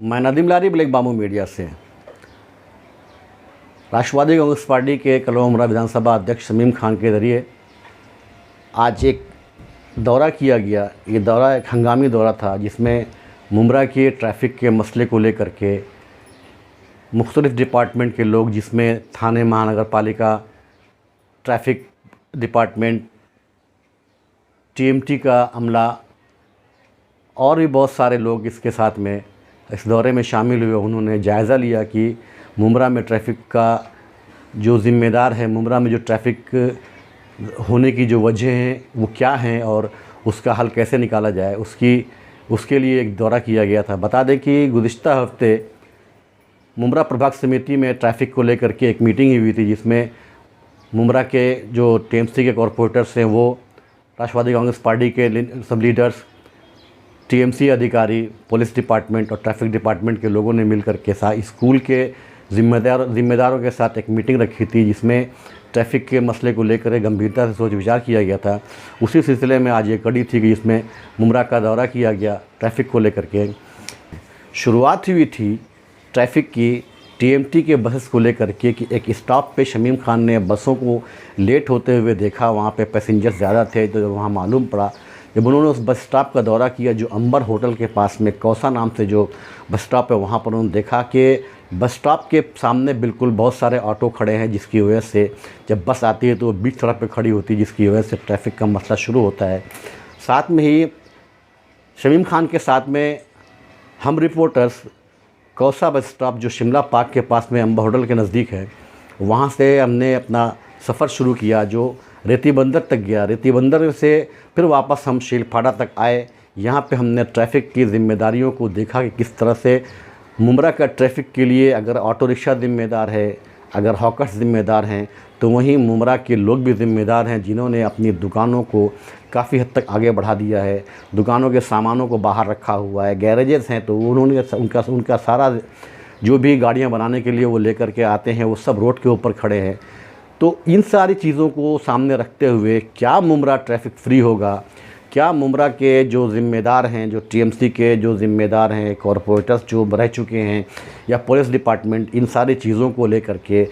मैं नदीम लारी black BAMU media से। राष्ट्रवादी Congress party के कलवा मुमरा विधानसभा अध्यक्ष शमीम खान के ज़रिए आज एक दौरा किया गया। ये दौरा एक हंगामी दौरा था जिसमें मुमरा के ट्रैफिक के मसले को लेकर के मुख्तलिफ़ डिपार्टमेंट के लोग, जिसमें थाने महानगर पालिका, ट्रैफिक डिपार्टमेंट, टीएमटी का अमला और भी बहुत सारे लोग इसके साथ में इस दौरे में शामिल हुए। उन्होंने जायज़ा लिया कि मुमरा में ट्रैफिक का जो ज़िम्मेदार है, मुमरा में जो ट्रैफिक होने की जो वजह हैं वो क्या हैं और उसका हल कैसे निकाला जाए, उसके लिए एक दौरा किया गया था। बता दें कि गुज़िश्ता हफ्ते मुमरा प्रभाग समिति में ट्रैफिक को लेकर के एक मीटिंग हुई थी, जिसमें मुमरा के जो टीएमसी के कॉरपोरेटर्स हैं वो राष्ट्रवादी कांग्रेस पार्टी के सब लीडर्स, टीएमसी अधिकारी, पुलिस डिपार्टमेंट और ट्रैफिक डिपार्टमेंट के लोगों ने मिलकर के साथ स्कूल के ज़िम्मेदारों के साथ एक मीटिंग रखी थी, जिसमें ट्रैफिक के मसले को लेकर गंभीरता से सोच विचार किया गया था। उसी सिलसिले में आज ये कड़ी थी कि जिसमें मुमरा का दौरा किया गया। ट्रैफिक को लेकर के शुरुआत हुई थी ट्रैफिक की टीएमटी के बसेस को लेकर के कि एक स्टॉप पे शमीम खान ने बसों को लेट होते हुए देखा। वहाँ पे पैसेंजर्स ज़्यादा थे, तो जब वहाँ मालूम पड़ा, जब उन्होंने उस बस स्टॉप का दौरा किया जो अंबर होटल के पास में कौसा नाम से जो बस स्टॉप है, वहाँ पर उन्होंने देखा कि बस स्टॉप के सामने बिल्कुल बहुत सारे ऑटो खड़े हैं, जिसकी वजह से जब बस आती है तो वो बीच सड़क पर खड़ी होती है, जिसकी वजह से ट्रैफिक का मसला शुरू होता है। साथ में ही शमीम खान के साथ में हम रिपोर्टर्स कौसा बस स्टॉप जो शिमला पार्क के पास में अंबर होटल के नज़दीक है, वहाँ से हमने अपना सफ़र शुरू किया जो रेती बंदर तक गया। रेती बंदर से फिर वापस हम शीलफाड़ा तक आए। यहाँ पे हमने ट्रैफिक की ज़िम्मेदारियों को देखा कि किस तरह से मुमरा का ट्रैफिक के लिए अगर ऑटो रिक्शा ज़िम्मेदार है, अगर हॉकर्स ज़िम्मेदार हैं, तो वहीं मुमरा के लोग भी ज़िम्मेदार हैं, जिन्होंने अपनी दुकानों को काफ़ी हद तक आगे बढ़ा दिया है। दुकानों के सामानों को बाहर रखा हुआ है। गैरेजेस हैं तो उन्होंने उनका सारा जो भी गाड़ियाँ बनाने के लिए वो लेकर के आते हैं, वो सब रोड के ऊपर खड़े हैं। तो इन सारी चीज़ों को सामने रखते हुए क्या मुमरा ट्रैफिक फ्री होगा, क्या मुमरा के जो ज़िम्मेदार हैं, जो टीएमसी के जो ज़िम्मेदार हैं, कॉरपोरेटर्स जो रह चुके हैं या पुलिस डिपार्टमेंट, इन सारी चीज़ों को लेकर के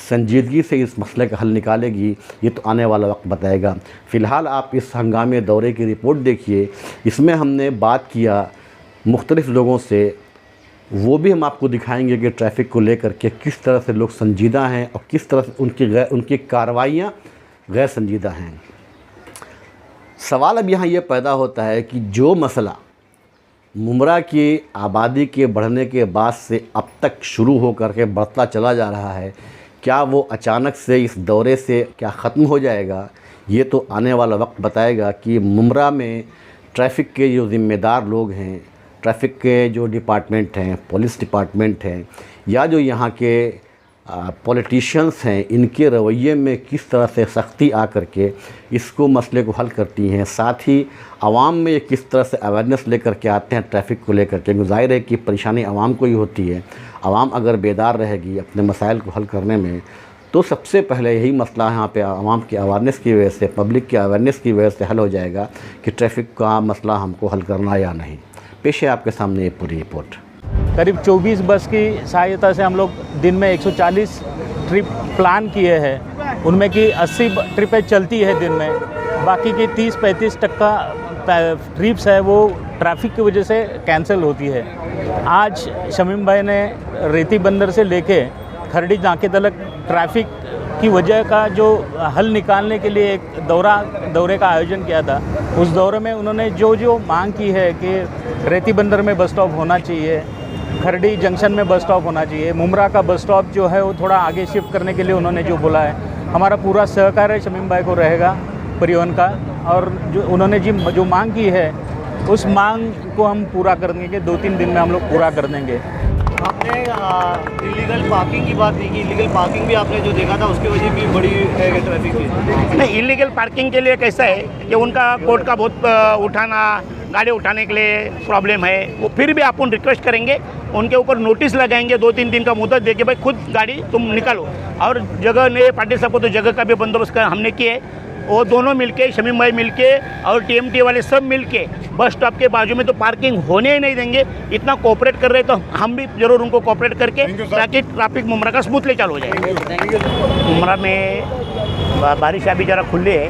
संजीदगी से इस मसले का हल निकालेगी, ये तो आने वाला वक्त बताएगा। फ़िलहाल आप इस हंगामे दौरे की रिपोर्ट देखिए। इसमें हमने बात किया मुख्तलिफ़ लोगों से, वो भी हम आपको दिखाएंगे कि ट्रैफिक को लेकर के किस तरह से लोग संजीदा हैं और किस तरह से उनकी कार्रवाइयाँ गैर संजीदा हैं। सवाल अब यहाँ ये पैदा होता है कि जो मसला मुमरा की आबादी के बढ़ने के बाद से अब तक शुरू हो करके बढ़ता चला जा रहा है, क्या वो अचानक से इस दौरे से क्या ख़त्म हो जाएगा, ये तो आने वाला वक्त बताएगा। कि मुमरा में ट्रैफिक के जो ज़िम्मेदार लोग हैं, ट्रैफिक के जो डिपार्टमेंट हैं, पुलिस डिपार्टमेंट हैं, या जो यहाँ के पॉलिटिशियंस हैं, इनके रवैये में किस तरह से सख्ती आ करके इसको मसले को हल करती हैं। साथ ही आवाम में किस तरह से अवेयरनेस लेकर के आते हैं ट्रैफिक को लेकर के। ज़ाहिर है कि परेशानी आवाम को ही होती है। आवाम अगर बेदार रहेगी अपने मसाइल को हल करने में, तो सबसे पहले यही मसला यहाँ पे आवाम की अवेयरनेस की वजह से, पब्लिक की अवेयरनेस की वजह से हल हो जाएगा कि ट्रैफिक का मसला हमको हल करना या नहीं। पेश है आपके सामने ये पूरी रिपोर्ट। करीब 24 बस की सहायता से हम लोग दिन में 140 ट्रिप प्लान किए हैं। उनमें की 80 ट्रिपें चलती है दिन में, बाकी की 30-35% ट्रिप्स है वो ट्रैफिक की वजह से कैंसिल होती है। आज शमीम भाई ने रेती बंदर से लेके खरड़ी नाके तक ट्रैफिक की वजह का जो हल निकालने के लिए एक दौरे का आयोजन किया था। उस दौरे में उन्होंने जो मांग की है कि रेती बंदर में बस स्टॉप होना चाहिए, खरड़ी जंक्शन में बस स्टॉप होना चाहिए, मुमरा का बस स्टॉप जो है वो थोड़ा आगे शिफ्ट करने के लिए उन्होंने जो बोला है, हमारा पूरा सहकार शमीम भाई को रहेगा परिवहन का। और जो उन्होंने जो मांग की है उस मांग को हम पूरा कर देंगे, 2-3 दिन में हम लोग पूरा कर देंगे। आपने इलीगल पार्किंग की बात की कि इलीगल पार्किंग भी आपने जो देखा था उसकी वजह भी बड़ी है ट्रैफिक की। नहीं, इलीगल पार्किंग के लिए कैसा है कि उनका कोर्ट का बहुत गाड़ी उठाने के लिए प्रॉब्लम है। वो फिर भी अपन रिक्वेस्ट करेंगे, उनके ऊपर नोटिस लगाएंगे 2-3 दिन का मुद्दत दे के भाई खुद गाड़ी तुम निकालो। और जगह नहीं, पाटिल साहब को तो जगह का भी बंदोबस्त हमने किया है। वो दोनों मिलके, शमीम भाई मिलके और टीएमटी वाले सब मिलके बस स्टॉप के बाजू में तो पार्किंग होने ही नहीं देंगे। इतना कोऑपरेट कर रहे तो हम भी जरूर उनको कोऑपरेट करके ताकि ट्रैफिक मुमरा का स्मूथली चालू हो जाए। मुमरा में बारिश अभी ज़रा खुली है,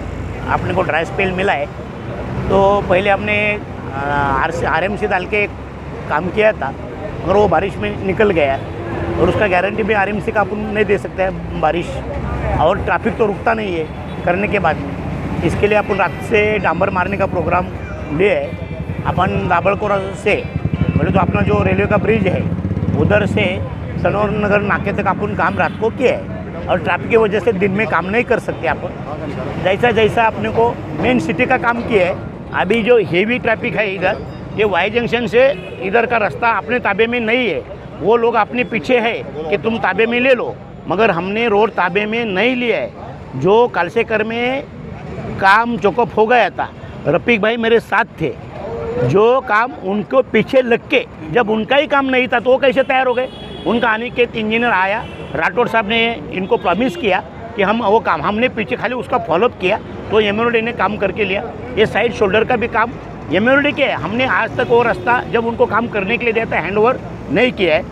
अपने को ड्राई स्पेल मिला है, तो पहले हमने RMC डाल के काम किया था, मगर वो बारिश में निकल गया और उसका गारंटी भी RMC का अपन नहीं दे सकते हैं बारिश, और ट्रैफिक तो रुकता नहीं है करने के बाद में। इसके लिए अपन रात से डांबर मारने का प्रोग्राम लिए है। अपन दाबड़कोरा से बोले तो अपना जो रेलवे का ब्रिज है उधर से सनौर नगर नाके तक अपन काम रात को किया है, और ट्रैफिक की वजह से दिन में काम नहीं कर सकते अपन। जैसा जैसा अपने को मेन सिटी का काम किया है, अभी जो हेवी ट्रैफिक है इधर, ये वाई जंक्शन से इधर का रास्ता अपने ताबे में नहीं है, वो लोग अपने पीछे है कि तुम ताबे में ले लो, मगर हमने रोड ताबे में नहीं लिया है। जो कालसेकर में काम चौकअप हो गया था, रफीक भाई मेरे साथ थे, जो काम उनको पीछे लग के, जब उनका ही काम नहीं था तो वो कैसे तैयार हो गए। उनका आने के इंजीनियर आया, राठौड़ साहब ने इनको प्रॉमिस किया कि हम वो काम, हमने पीछे खाली उसका फॉलोअप किया तो MMLD ने काम करके लिया। ये साइड शोल्डर का भी काम MMLD के है, हमने आज तक वो रास्ता जब उनको काम करने के लिए दिया था हैंड ओवर नहीं किया है।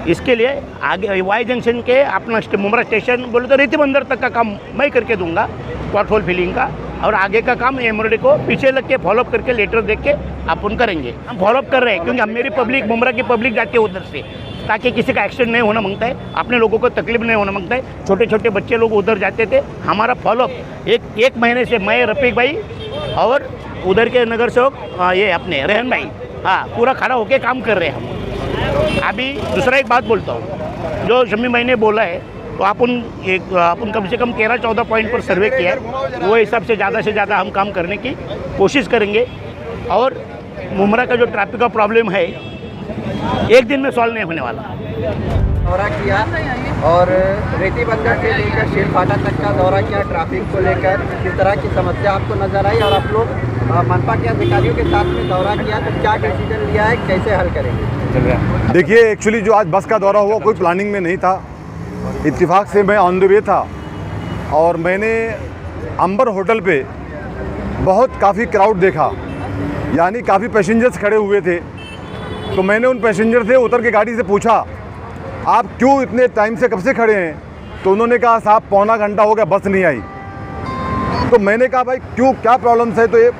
इसके लिए आगे वाई जंक्शन के अपना मुमरा स्टेशन बोले तो रेती बंदर तक का काम मैं करके दूंगा, पॉटहोल फिलिंग का, और आगे का काम MMLD को पीछे लग के फॉलोअप करके लेटर देख के अपन करेंगे। हम फॉलोअप कर रहे हैं क्योंकि मेरी पब्लिक, मुमरा की पब्लिक जाती है उधर से, ताकि किसी का एक्सीडेंट नहीं होना मांगता है, अपने लोगों को तकलीफ नहीं होना मांगता है। छोटे छोटे बच्चे लोग उधर जाते थे, हमारा फॉलोअप एक महीने से मैं, रफीक भाई और उधर के नगर सेवक ये अपने रेहन भाई, हाँ, पूरा खड़ा होके काम कर रहे हैं हम। अभी दूसरा एक बात बोलता हूँ, जो शम्मी भाई ने बोला है, तो अपन कम से कम 13-14 पॉइंट पर सर्वे किया है, वो हिसाब से ज़्यादा हम काम करने की कोशिश करेंगे। और मुमरा का जो ट्रैफिक का प्रॉब्लम है एक दिन में सॉल्व नहीं होने वाला। दौरा किया और रेती बंदर से लेकर शेर फाटा तक का दौरा किया, ट्रैफिक को लेकर किस तरह की समस्या आपको नजर आई, और आप लोग मनपा के अधिकारियों के साथ में दौरा किया तो क्या डिसीजन लिया है, कैसे हल करेंगे? देखिए, एक्चुअली जो आज बस का दौरा हुआ कोई प्लानिंग में नहीं था, इत्तेफाक से मैं ऑन द वे था और मैंने अंबर होटल पे काफ़ी क्राउड देखा, यानी काफ़ी पैसेंजर्स खड़े हुए थे। तो मैंने उन पैसेंजर से उतर के गाड़ी से पूछा, आप क्यों इतने टाइम से कब से खड़े हैं? तो उन्होंने कहा, साहब पौना घंटा हो गया बस नहीं आई। तो मैंने कहा, भाई क्यों, क्या प्रॉब्लम्स है? तो ये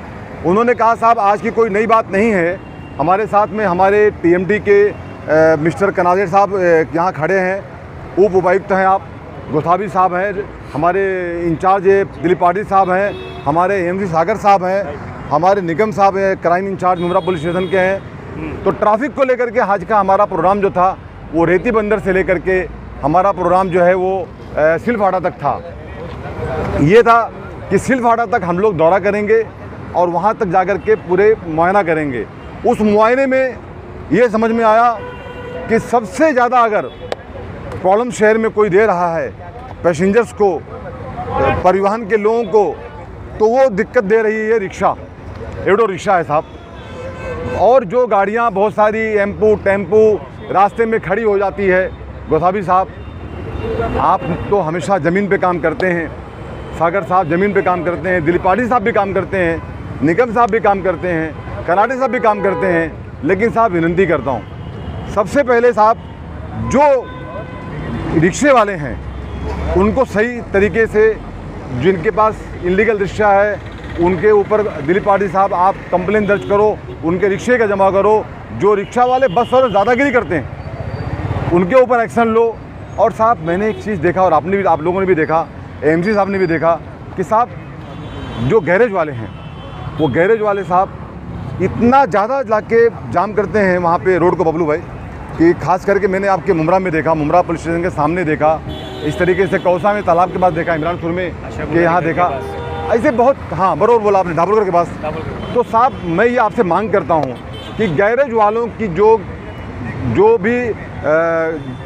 उन्होंने कहा, साहब आज की कोई नई बात नहीं है, हमारे साथ में हमारे TMT के मिस्टर कनाजेर साहब यहाँ खड़े हैं, उप उपायुक्त हैं आप, गोसावी साहब हैं, हमारे इंचार्ज दिलीप पाटिल साहब हैं, हमारे AMC सागर साहब हैं, हमारे निगम साहब हैं, crime incharge Mumbra police station के हैं। तो ट्रैफिक को लेकर के आज का हमारा प्रोग्राम जो था वो रेती बंदर से लेकर के हमारा प्रोग्राम जो है वो सिलफाड़ा तक था। ये था कि सिलफाड़ा तक हम लोग दौरा करेंगे और वहाँ तक जाकर के पूरे मुआयना करेंगे। उस मुआयने में ये समझ में आया कि सबसे ज़्यादा अगर प्रॉब्लम शहर में कोई दे रहा है पैसेंजर्स को, परिवहन के लोगों को, तो वो दिक्कत दे रही है रिक्शा, एडो रिक्शा है साहब। और जो गाड़ियाँ बहुत सारी टेम्पू रास्ते में खड़ी हो जाती है, गोसावी साहब आप तो हमेशा ज़मीन पे काम करते हैं, सागर साहब ज़मीन पे काम करते हैं, दिलीप पाटिल साहब भी काम करते हैं, निगम साहब भी काम करते हैं, कनाडे साहब भी काम करते हैं। लेकिन साहब विनती करता हूँ, सबसे पहले साहब जो रिक्शे वाले हैं उनको सही तरीके से, जिनके पास इलीगल रिक्शा है उनके ऊपर दिलीप पाटिल साहब आप कंप्लेन दर्ज करो, उनके रिक्शे का जमा करो। जो रिक्शा वाले बस और ज़्यादागिरी करते हैं उनके ऊपर एक्शन लो। और साहब मैंने एक चीज़ देखा, और आपने भी, आप लोगों ने भी देखा, AMC साहब ने भी देखा कि साहब जो गैरेज वाले हैं वो गैरेज वाले साहब इतना ज़्यादा लाके जाम करते हैं वहाँ पे रोड को, बबलू भाई, कि खास करके मैंने आपके मुमरा में देखा, मुमरा पुलिस स्टेशन के सामने देखा, इस तरीके से कौसा में तालाब के पास देखा, इमरानपुर में के यहाँ देखा, ऐसे बहुत, हाँ बरोबर बोला आपने, ढाबुलगढ़ के पास। तो साहब मैं ये आपसे मांग करता हूँ कि गैरेज वालों की जो भी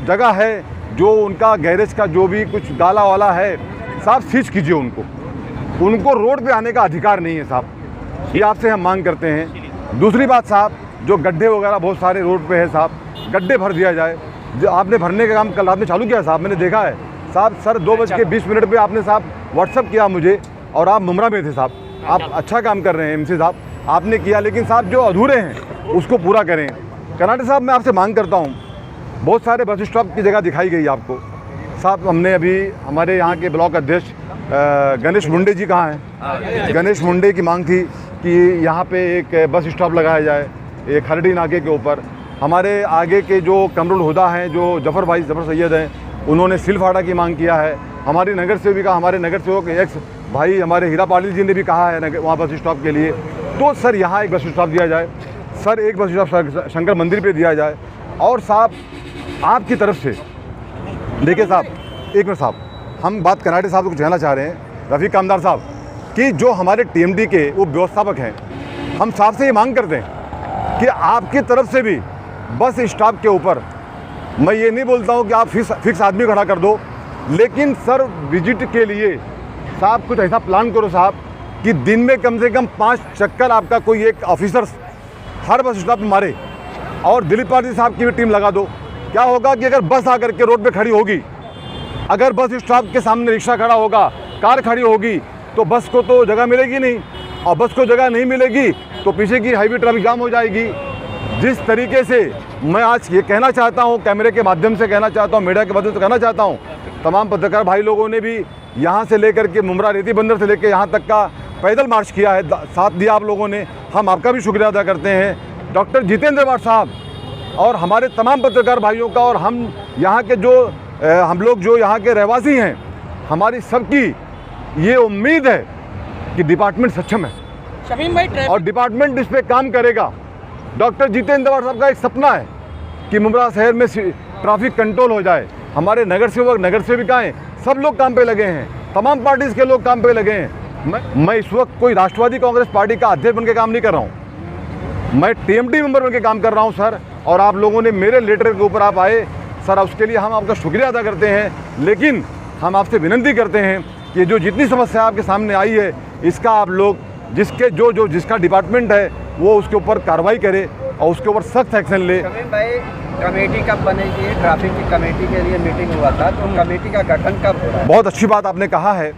जगह है, जो उनका गैरेज का जो भी कुछ डाला वाला है साहब, सीज कीजिए उनको रोड पे आने का अधिकार नहीं है साहब, ये आपसे हम मांग करते हैं। दूसरी बात साहब, जो गड्ढे वगैरह बहुत सारे रोड पे है साहब, गड्ढे भर दिया जाए। जो आपने भरने का काम कल रात में चालू किया साहब, मैंने देखा है साहब, सर 2:20 पे आपने साहब व्हाट्सअप किया मुझे और आप मुमरा में थे साहब, आप अच्छा काम कर रहे हैं एमसी साहब, आपने किया, लेकिन साहब जो अधूरे हैं उसको पूरा करें। कर्नाटक साहब मैं आपसे मांग करता हूँ, बहुत सारे बस स्टॉप की जगह दिखाई गई आपको साहब। हमने अभी हमारे यहाँ के ब्लॉक अध्यक्ष गणेश मुंडे जी कहाँ हैं, गणेश मुंडे की मांग थी कि यहाँ पे एक बस स्टॉप लगाया जाए, एक खरड़ी नाके के ऊपर। हमारे आगे के जो कमरुल हुदा हैं, जो जफ़र सैयद हैं, उन्होंने सिलफाड़ा की मांग किया है। हमारी नगर सेविका, हमारे नगर सेवक एक्स भाई हमारे हीरा पाटिल जी ने भी कहा है वहाँ बस स्टॉप के लिए। तो सर यहाँ एक बस स्टॉप दिया जाए, सर एक बस स्टॉप शंकर मंदिर पे दिया जाए। और साहब आपकी तरफ से देखिए साहब, एक मिनट साहब, हम बात कर्नाटक साहब को कहना चाह रहे हैं, रफ़ीक कामदार साहब, कि जो हमारे टीएमडी के वो व्यवस्थापक हैं, हम साहब से ये मांग करते हैं कि आपकी तरफ से भी बस स्टॉप के ऊपर, मैं ये नहीं बोलता हूँ कि आप फिक्स आदमी खड़ा कर दो, लेकिन सर विजिट के लिए साहब कुछ ऐसा प्लान करो साहब कि दिन में कम से कम 5 चक्कर आपका कोई एक ऑफिसर हर बस स्टॉप में मारे। और दिलीप पाटिल साहब की भी टीम लगा दो। क्या होगा कि अगर बस आकर के रोड पे खड़ी होगी, अगर बस स्टॉप के सामने रिक्शा खड़ा होगा, कार खड़ी होगी, तो बस को तो जगह मिलेगी नहीं, और बस को जगह नहीं मिलेगी तो पीछे की हाईवे ट्रैफिक जाम हो जाएगी। जिस तरीके से मैं आज ये कहना चाहता हूँ, कैमरे के माध्यम से कहना चाहता हूँ, मीडिया के माध्यम से कहना चाहता हूँ, तमाम पत्रकार भाई लोगों ने भी यहाँ से लेकर के मुमरा रेती बंदर से लेकर यहाँ तक का पैदल मार्च किया है, साथ दिया आप लोगों ने, हम आपका भी शुक्रिया अदा करते हैं। डॉक्टर जितेंद्र वाड साहब और हमारे तमाम पत्रकार भाइयों का, और हम यहाँ के जो हम लोग जो यहाँ के रहवासी हैं, हमारी सबकी ये उम्मीद है कि डिपार्टमेंट सक्षम है शमीम भाई, और डिपार्टमेंट इस पर काम करेगा। डॉक्टर जितेंद्र वाड साहब का एक सपना है कि मुमरा शहर में ट्रैफिक कंट्रोल हो जाए। हमारे नगर सेवक, नगर सेविकाएँ सब लोग काम पे लगे हैं, तमाम पार्टीज़ के लोग काम पे लगे हैं। मैं इस वक्त कोई राष्ट्रवादी कांग्रेस पार्टी का अध्यक्ष बन के काम नहीं कर रहा हूँ, मैं टीएमडी मेंबर बन के काम कर रहा हूँ सर। और आप लोगों ने मेरे लेटर के ऊपर आप आए सर, उसके लिए हम आपका शुक्रिया अदा करते हैं। लेकिन हम आपसे विनती करते हैं कि जो जितनी समस्या आपके सामने आई है, इसका आप लोग जिसका डिपार्टमेंट है वो उसके ऊपर कार्रवाई करे और उसके ऊपर सख्त एक्शन ले। शमीम भाई, कमेटी कब बनेगी? ट्रैफिक की कमेटी के लिए मीटिंग हुआ था, तो कमेटी का गठन कब हो रहा है? बहुत अच्छी बात आपने कहा है।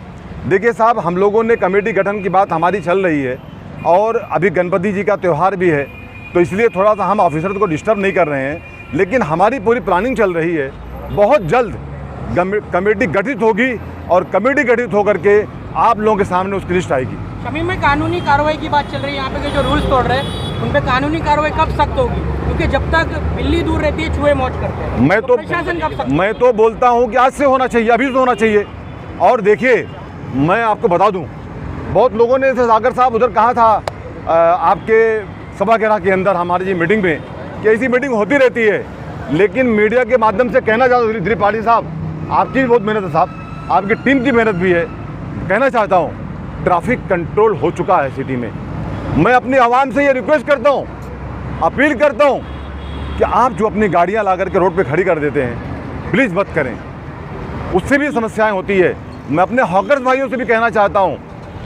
देखिए साहब, हम लोगों ने कमेटी गठन की बात हमारी चल रही है, और अभी गणपति जी का त्यौहार भी है, तो इसलिए थोड़ा सा हम ऑफिसर को डिस्टर्ब नहीं कर रहे हैं, लेकिन हमारी पूरी प्लानिंग चल रही है। बहुत जल्द कमेटी गठित होगी और कमेटी गठित होकर के आप लोगों के सामने उसकी लिस्ट आएगी। शमीम में कानूनी कार्रवाई की बात चल रही है, यहाँ पे के जो रूल्स तोड़ रहे हैं उन पे कानूनी कार्रवाई कब सख्त होगी? क्योंकि जब तक बिल्ली दूर रहती है चूहे मौज करते हैं। प्रशासन कब सख्त? मैं तो बोलता हूँ कि आज से होना चाहिए, अभी से होना चाहिए। और देखिए, मैं आपको बता दूँ, बहुत लोगों ने जैसे सागर साहब उधर कहा था आपके सभागृह के अंदर हमारी जी मीटिंग में कि ऐसी मीटिंग होती रहती है, लेकिन मीडिया के माध्यम से कहना चाहता हूँ दिलीप पाटिल साहब, आपकी भी बहुत मेहनत है साहब, आपकी टीम की मेहनत भी है। कहना चाहता हूँ, ट्रैफिक कंट्रोल हो चुका है सिटी में। मैं अपनी आवाम से ये रिक्वेस्ट करता हूँ, अपील करता हूँ कि आप जो अपनी गाड़ियाँ ला करके रोड पे खड़ी कर देते हैं, प्लीज़ मत करें, उससे भी समस्याएं होती है। मैं अपने हॉकर्स भाइयों से भी कहना चाहता हूँ,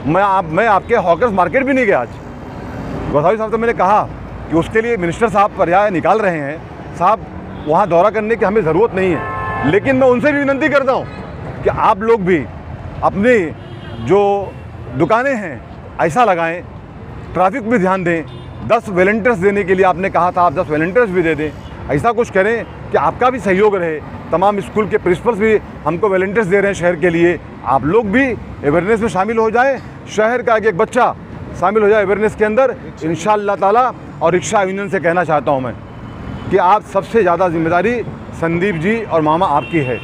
मैं आपके हॉकर्स मार्केट भी नहीं गया आज। गोसावी साहब से मैंने कहा कि उसके लिए मिनिस्टर साहब पर्याय निकाल रहे हैं, साहब वहाँ दौरा करने की हमें ज़रूरत नहीं है, लेकिन मैं उनसे भी विनती करता हूँ कि आप लोग भी अपनी जो दुकानें हैं ऐसा लगाएं, ट्रैफिक भी ध्यान दें। 10 वॉलंटियर्स देने के लिए आपने कहा था, आप 10 वॉलंटियर्स भी दे दें, ऐसा कुछ करें कि आपका भी सहयोग रहे। तमाम स्कूल के प्रिंसिपल्स भी हमको वॉलंटियर्स दे रहे हैं शहर के लिए, आप लोग भी अवेयरनेस में शामिल हो जाएं, शहर का एक बच्चा शामिल हो जाए अवेयरनेस के अंदर इंशाअल्लाह ताला। और रिक्शा यूनियन से कहना चाहता हूँ मैं कि आप सबसे ज़्यादा जिम्मेदारी संदीप जी और मामा आपकी है,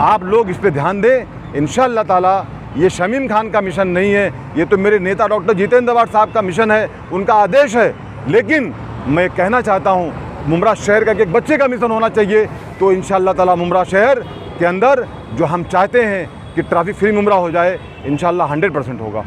आप लोग इस पर ध्यान दें इंशाअल्लाह ताला। ये शमीम खान का मिशन नहीं है, ये तो मेरे नेता डॉक्टर जितेंद्र वाड साहब का मिशन है, उनका आदेश है। लेकिन मैं कहना चाहता हूँ, मुमरा शहर का एक बच्चे का मिशन होना चाहिए, तो इंशाअल्लाह ताला मुमरा शहर के अंदर जो हम चाहते हैं कि ट्रैफिक फ्री मुमरा हो जाए, इंशाअल्लाह 100% होगा।